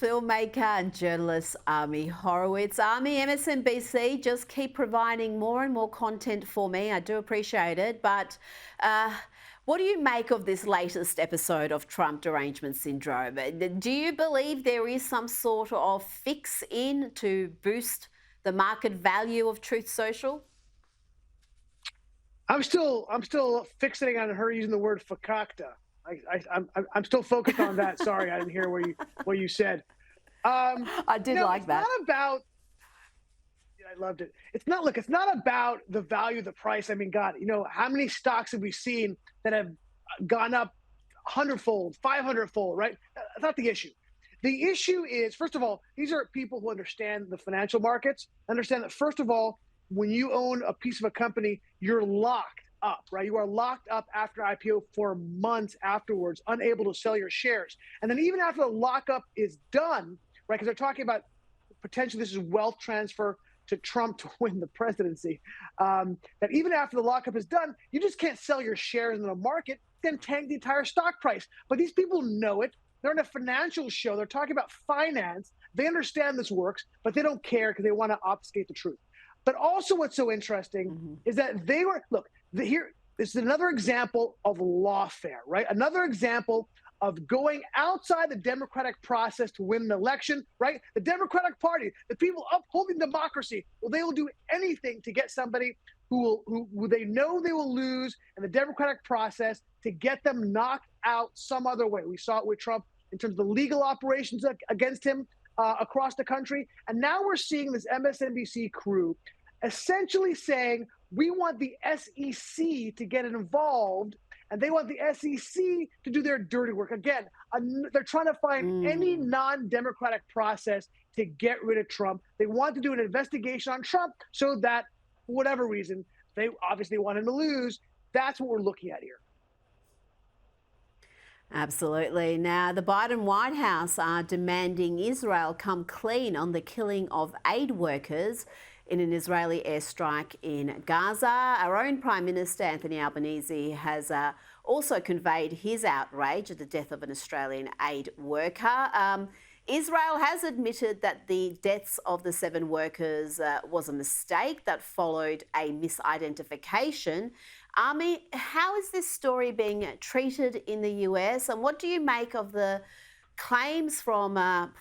Filmmaker and journalist Ami Horowitz. Ami, MSNBC, just keep providing more and more content for me. I do appreciate it. But what do you make of this latest episode of Trump derangement syndrome? Do you believe there is some sort of fix in to boost the market value of Truth Social? I'm still fixating on her using the word fakakta. I'm still focused on that. Sorry, I didn't hear what you said. I did like that. It's not about. Yeah, I loved it. It's not about the value, the price. I mean, God, how many stocks have we seen that have gone up 100-fold, 500-fold? Right? That's not the issue. The issue is, first of all, these are people who understand the financial markets. Understand that, first of all, when you own a piece of a company, you're locked up, right? You are locked up after IPO for months afterwards, unable to sell your shares. And then even after the lockup is done, right? Because they're talking about potentially this is wealth transfer to Trump to win the presidency. That even after the lockup is done, you just can't sell your shares in the market, then tank the entire stock price. But these people know it. They're in a financial show. They're talking about finance. They understand this works, but they don't care because they want to obfuscate the truth. But also what's so interesting is that they were, here, this is another example of lawfare, right? Another example of going outside the democratic process to win an election, right? The Democratic Party, the people upholding democracy, well, they will do anything to get somebody who they know they will lose in the democratic process to get them knocked out some other way. We saw it with Trump in terms of the legal operations against him across the country. And now we're seeing this MSNBC crew essentially saying, we want the SEC to get involved, and they want the SEC to do their dirty work. Again, they're trying to find any non-democratic process to get rid of Trump. They want to do an investigation on Trump so that, for whatever reason, they obviously want him to lose. That's what we're looking at here. Absolutely. Now, the Biden White House are demanding Israel come clean on the killing of aid workers in an Israeli airstrike in Gaza. Our own Prime Minister, Anthony Albanese, has also conveyed his outrage at the death of an Australian aid worker. Israel has admitted that the deaths of the 7 workers was a mistake that followed a misidentification. Ami, how is this story being treated in the US, and what do you make of the claims from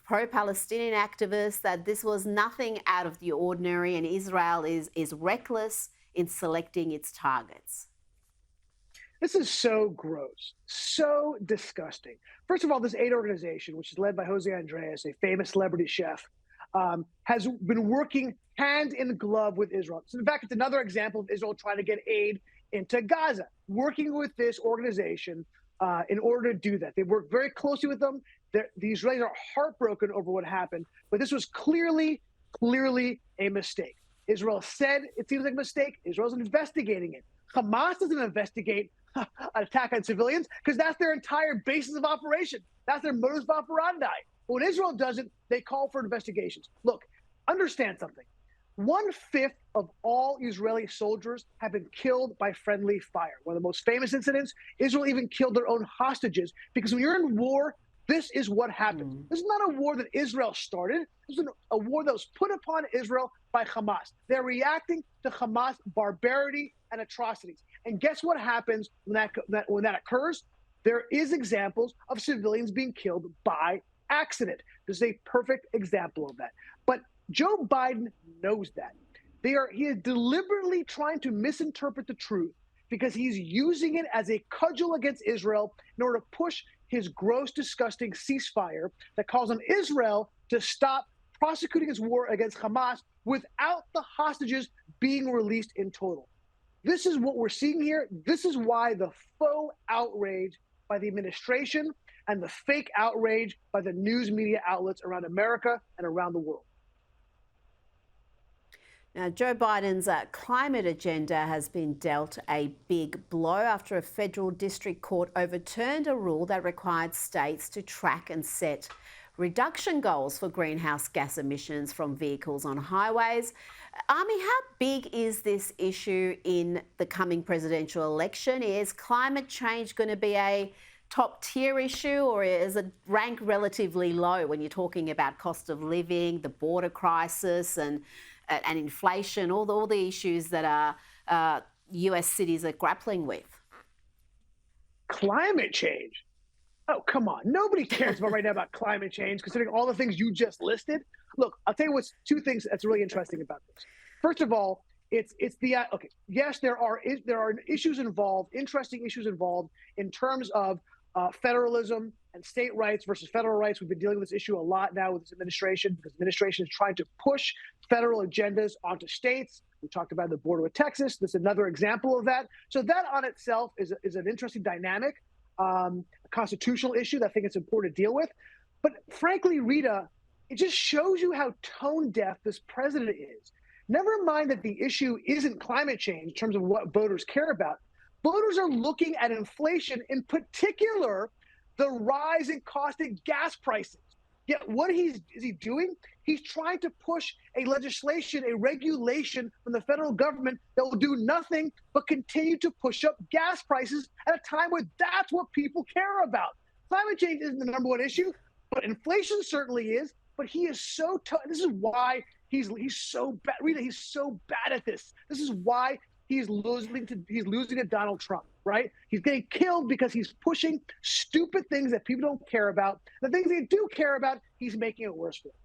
pro-Palestinian activists that this was nothing out of the ordinary and Israel is reckless in selecting its targets? This is so gross, so disgusting. First of all, this aid organization, which is led by Jose Andres, a famous celebrity chef, has been working hand in glove with Israel. So in fact, it's another example of Israel trying to get aid into Gaza, working with this organization in order to do that. They work very closely with them. The Israelis are heartbroken over what happened, but this was clearly a mistake. Israel said it seems like a mistake. Israel's investigating it. Hamas doesn't investigate an attack on civilians because that's their entire basis of operation. That's their modus operandi. But when Israel does it, they call for investigations. Look, understand something. 1/5 of all Israeli soldiers have been killed by friendly fire. One of the most famous incidents, Israel even killed their own hostages because when you're in war, this is what happens. This is not a war that Israel started. This is a war that was put upon Israel by Hamas. They're reacting to Hamas barbarity and atrocities. And guess what happens when that occurs? There is examples of civilians being killed by accident. This is a perfect example of that. But Joe Biden knows that. He is deliberately trying to misinterpret the truth because he's using it as a cudgel against Israel in order to push his gross, disgusting ceasefire that calls on Israel to stop prosecuting his war against Hamas without the hostages being released in total. This is what we're seeing here. This is why the faux outrage by the administration and the fake outrage by the news media outlets around America and around the world. Now, Joe Biden's climate agenda has been dealt a big blow after a federal district court overturned a rule that required states to track and set reduction goals for greenhouse gas emissions from vehicles on highways. Ami, how big is this issue in the coming presidential election? Is climate change going to be a top tier issue, or is it ranked relatively low when you're talking about cost of living, the border crisis, and inflation, all the issues that US cities are grappling with? Climate change. Oh, come on. Nobody cares about right now about climate change, considering all the things you just listed. Look, I'll tell you what's two things that's really interesting about this. First of all, it's the okay. Yes, there are issues involved, interesting issues involved in terms of federalism and state rights versus federal rights. We've been dealing with this issue a lot now with this administration, because the administration is trying to push federal agendas onto states. We talked about the border with Texas. This is another example of that. So that on itself is an interesting dynamic, a constitutional issue that I think it's important to deal with. But frankly, Rita, it just shows you how tone deaf this president is. Never mind that the issue isn't climate change in terms of what voters care about. Voters are looking at inflation, in particular, the rise in cost of gas prices. Yet what is he doing? He's trying to push a legislation, a regulation from the federal government that will do nothing but continue to push up gas prices at a time where that's what people care about. Climate change isn't the number one issue, but inflation certainly is. But he is so tough. This is why he's so bad. Rita, he's so bad at this. This is why he's losing to Donald Trump, right? He's getting killed because he's pushing stupid things that people don't care about. The things they do care about, he's making it worse for them.